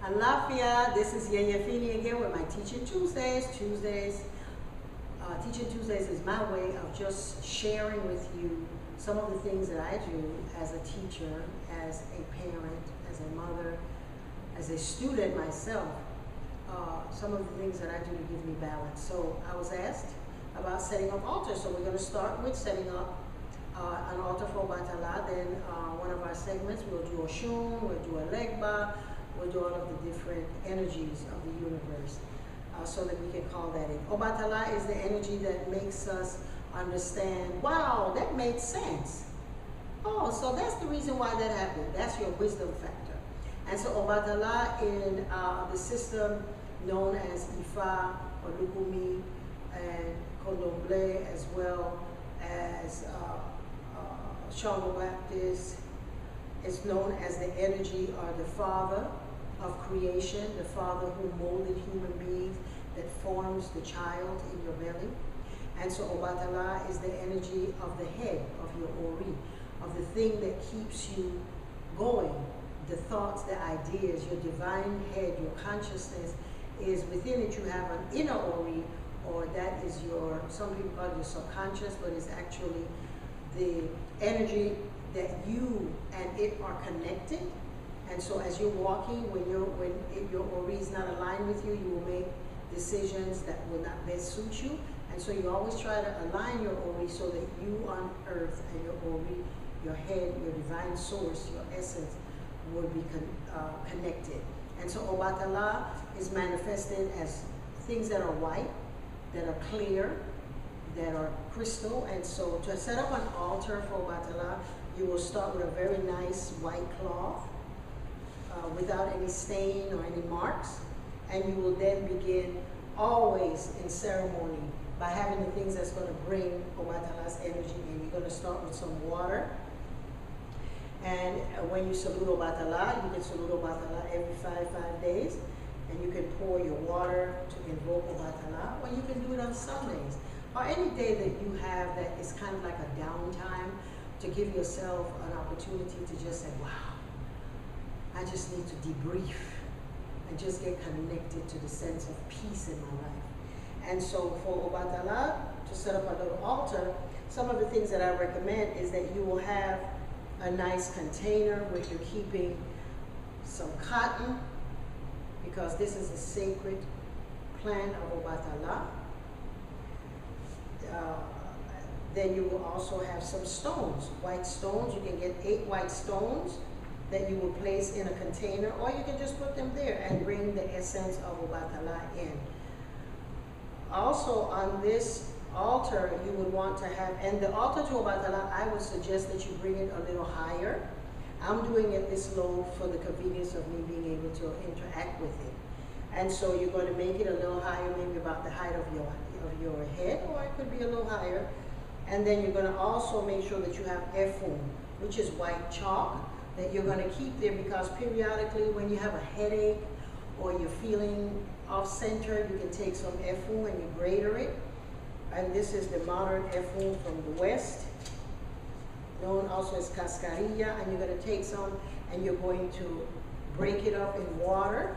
Alafia, this is Yaya Fini again with my Teaching Tuesdays. Teaching Tuesdays is my way of just sharing with you some of the things that I do as a teacher, as a parent, as a mother, as a student myself. Some of the things that I do to give me balance. So I was asked about setting up altars. So we're going to start with setting up an altar for Obatala. Then one of our segments, we'll do a Shirne, we'll do a Legba, we'll do all of the different energies of the universe so that we can call that in. Obatala is the energy that makes us understand, wow, that made sense. Oh, so that's the reason why that happened. That's your wisdom factor. And so Obatala in the system known as Ifa or Lukumi and Condomble, as well as Shango Baptist, is known as the energy or the father of creation, the father who molded human beings, that forms the child in your belly. And so Obatala is the energy of the head of your Ori, of the thing that keeps you going, the thoughts, the ideas, your divine head, your consciousness is within it. You have an inner Ori, or that is your, some people call it your subconscious, but it's actually the energy that you and it are connected. And so as you're walking, when your Ori is not aligned with you, you will make decisions that will not best suit you. And so you always try to align your Ori so that you on earth and your Ori, your head, your divine source, your essence, will be connected. And so Obatala is manifested as things that are white, that are clear, that are crystal. And so to set up an altar for Obatala, you will start with a very nice white cloth without any stain or any marks. And you will then begin always in ceremony by having the things that's going to bring Obatala's energy in. You're going to start with some water. And when you salute Obatala, you can salute Obatala every five days. And you can pour your water to invoke Obatala, or you can do it on Sundays. Or any day that you have that is kind of like a downtime, to give yourself an opportunity to just say, wow, I just need to debrief and just get connected to the sense of peace in my life. And so for Obatala, to set up a little altar, some of the things that I recommend is that you will have a nice container where you're keeping some cotton, because this is a sacred plant of Obatala. Then you will also have some stones, white stones. You can get 8 white stones that you will place in a container, or you can just put them there and bring the essence of Obatala in. Also on this altar, you would want to have, and the altar to Obatala, I would suggest that you bring it a little higher. I'm doing it this low for the convenience of me being able to interact with it. And so you're going to make it a little higher, maybe about the height of your head, or it could be a little higher. And then you're going to also make sure that you have efum, which is white chalk, that you're going to keep there, because periodically when you have a headache or you're feeling off-center, you can take some efum and you grater it. And this is the modern efum from the West, known also as cascarilla. And you're going to take some and you're going to break it up in water,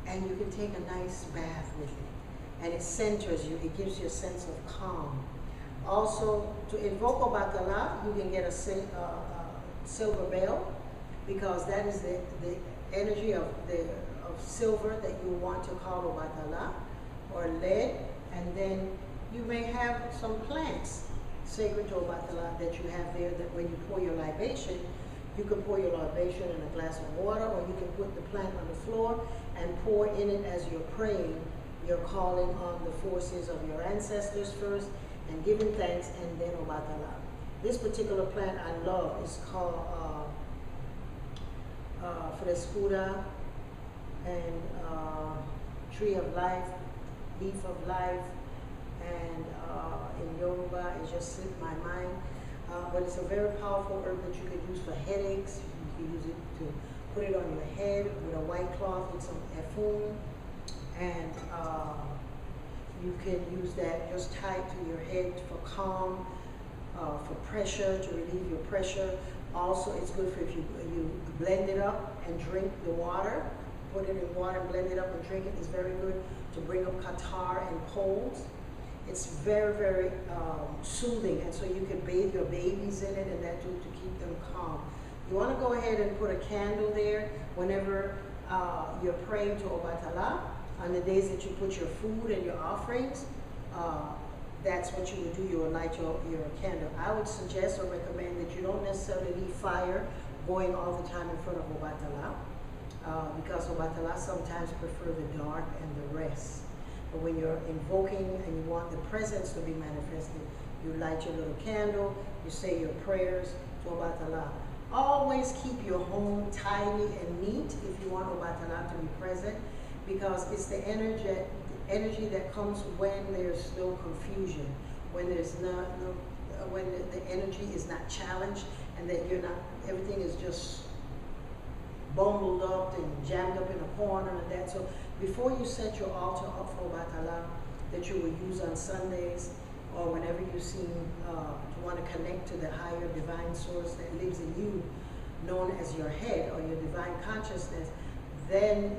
and you can take a nice bath with it. And it centers you, it gives you a sense of calm. Also, to invoke Obatala, you can get a silver bell, because that is the energy of silver that you want to call Obatala, or lead. And then you may have some plants sacred to Obatala that you have there, that when you pour your libation, you can pour your libation in a glass of water, or you can put the plant on the floor and pour in it as you're praying. You're calling on the forces of your ancestors first and giving thanks, and then Obatala. This particular plant I love is called Frescura, and tree of life, leaf of life, and in Yoruba it just slipped my mind. But it's a very powerful herb that you can use for headaches. You can use it to put it on your head with a white cloth with some efum, and you can use that just tied to your head for calm, for pressure, to relieve your pressure. Also, it's good for if you blend it up and drink the water, put it in water and blend it up and drink it. It's very good to bring up catarrh and colds. It's very, very soothing, and so you can bathe your babies in it and that too, to keep them calm. You want to go ahead and put a candle there whenever you're praying to Obatala. On the days that you put your food and your offerings, that's what you would do. You would light your candle. I would suggest or recommend that you don't necessarily leave fire going all the time in front of Obatala, because Obatala sometimes prefer the dark and the rest. But when you're invoking and you want the presence to be manifested, you light your little candle, you say your prayers to Obatala. Always keep your home tidy and neat if you want Obatala to be present, because it's the energy that comes when there's no confusion, when there's when the energy is not challenged, and that you're not, everything is just bundled up and jammed up in a corner and that. So before you set your altar up for Obatala that you will use on Sundays, or whenever you seem to want to connect to the higher divine source that lives in you, known as your head or your divine consciousness, then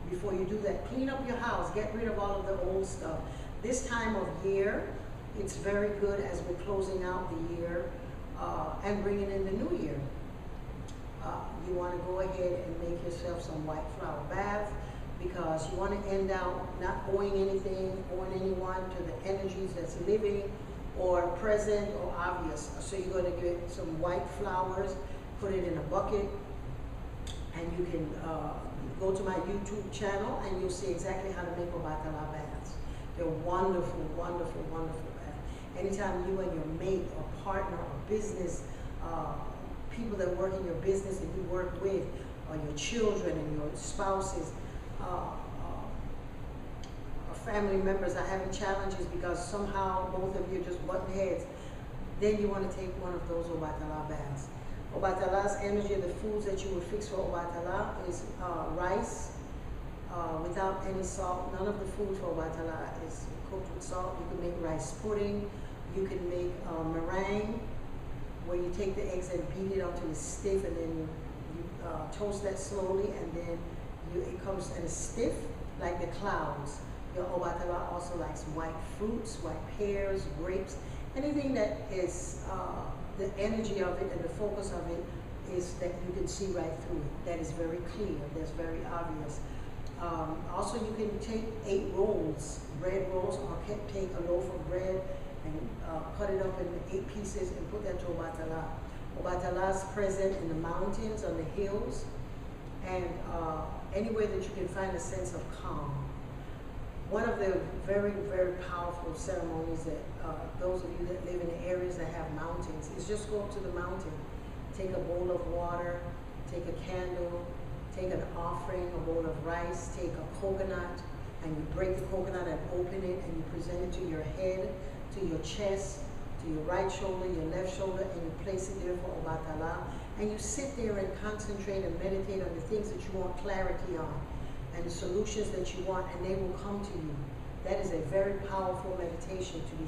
before you do that, clean up your house, get rid of all of the old stuff. This time of year, it's very good as we're closing out the year and bringing in the new year. You want to go ahead and make yourself some white flower bath, because you want to end out not owing anything, owing anyone to the energies that's living or present or obvious. So you're going to get some white flowers, put it in a bucket, and you can go to my YouTube channel and you'll see exactly how to make Obatala baths. They're wonderful, wonderful, wonderful baths. Anytime you and your mate or partner or business, people that work in your business that you work with, or your children and your spouses, or family members are having challenges because somehow both of you just button heads, then you want to take one of those Obatala baths. Obatala's energy, the foods that you would fix for Obatala is rice without any salt. None of the food for Obatala is cooked with salt. You can make rice pudding. You can make meringue, where you take the eggs and beat it until it's stiff, and then you toast that slowly, and then it comes and it's stiff like the clouds. Your Obatala also likes white fruits, white pears, grapes, anything that is the energy of it and the focus of it is that you can see right through it. That is very clear, that's very obvious. Also, you can take 8 rolls, bread rolls, or take a loaf of bread and cut it up in 8 pieces and put that to Obatala. Obatala is present in the mountains, on the hills, and anywhere that you can find a sense of calm. One of the very, very powerful ceremonies that those of you that live in the areas that have mountains is just go up to the mountain, take a bowl of water, take a candle, take an offering, a bowl of rice, take a coconut, and you break the coconut and open it, and you present it to your head, to your chest, to your right shoulder, your left shoulder, and you place it there for Obatala. And you sit there and concentrate and meditate on the things that you want clarity on, and the solutions that you want, and they will come to you. That is a very powerful meditation. To be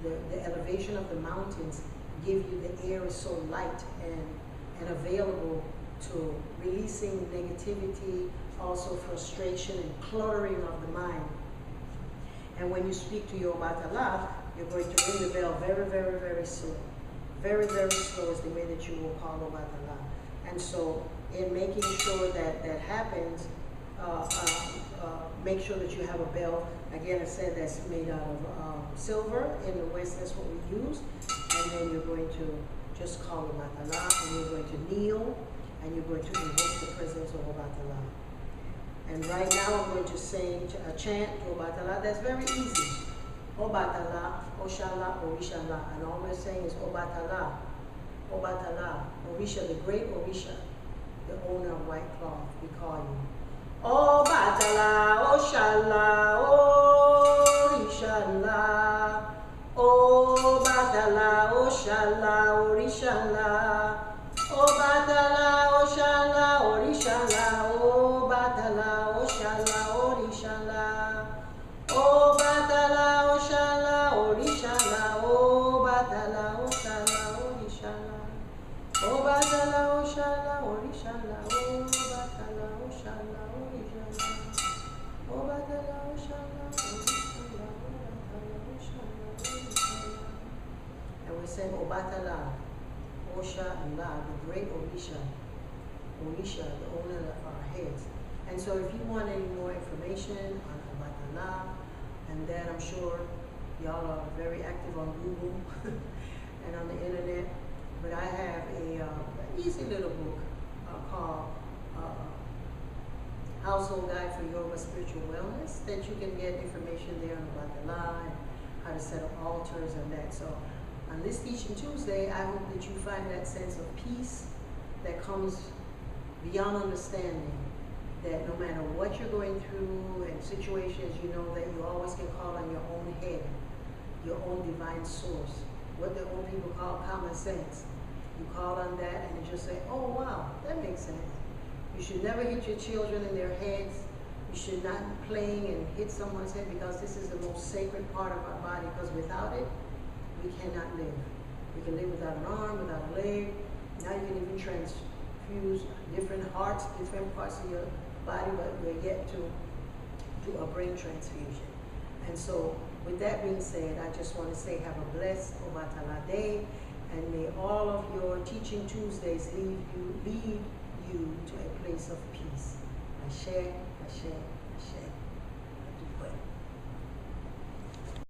the elevation of the mountains give you, the air is so light and available to releasing negativity, also frustration and cluttering of the mind. And when you speak to your Obatala, you're going to ring the bell very, very, very slow. Very, very slow is the way that you will call Obatala. And so in making sure that that happens, make sure that you have a bell. Again, I said that's made out of silver. In the West, that's what we use. And then you're going to just call Obatala, and you're going to kneel, and you're going to invoke the presence of Obatala. And right now, I'm going to sing a chant to Obatala. That's very easy. Obatala, Oshala, Orishala. And all we're saying is Obatala, Obatala, Orisha, the great Orisha, the owner of white cloth, we call you. Obatala, Oshala, Orishala. Obatala, Oshala, Orishala. Obatala, Oshala, Orishala. Obatala, Oshala, Orishala. Obatala, Oshala, Orishala. Obatala, Oshala, Orishala. Obatala, Oshala, Orishala. Obatala, Oshala. Obatala, Oshana, Obatala, Oshana. And we sing Obatala, Osha and La, the great Orisha, the owner of our heads. And so if you want any more information on Obatala, and that I'm sure y'all are very active on Google and on the internet, but I have an easy little book called Household Guide for Yoga Spiritual Wellness that you can get information there on Obatala and how to set up altars and that. So on this Teaching Tuesday, I hope that you find that sense of peace that comes beyond understanding, that no matter what you're going through and situations, you know that you always can call on your own head, your own divine source, what the old people call common sense. You call on that and you just say, oh wow, that makes sense. You should never hit your children in their heads. You should not be playing and hit someone's head, because this is the most sacred part of our body, because without it, we cannot live. You can live without an arm, without a leg. Now you can even transfuse different hearts, different parts of your body, but we're yet to do a brain transfusion. And so with that being said, I just want to say have a blessed Obatala day, and may all of your Teaching Tuesdays lead you to a place of peace. Ashe, Ashe.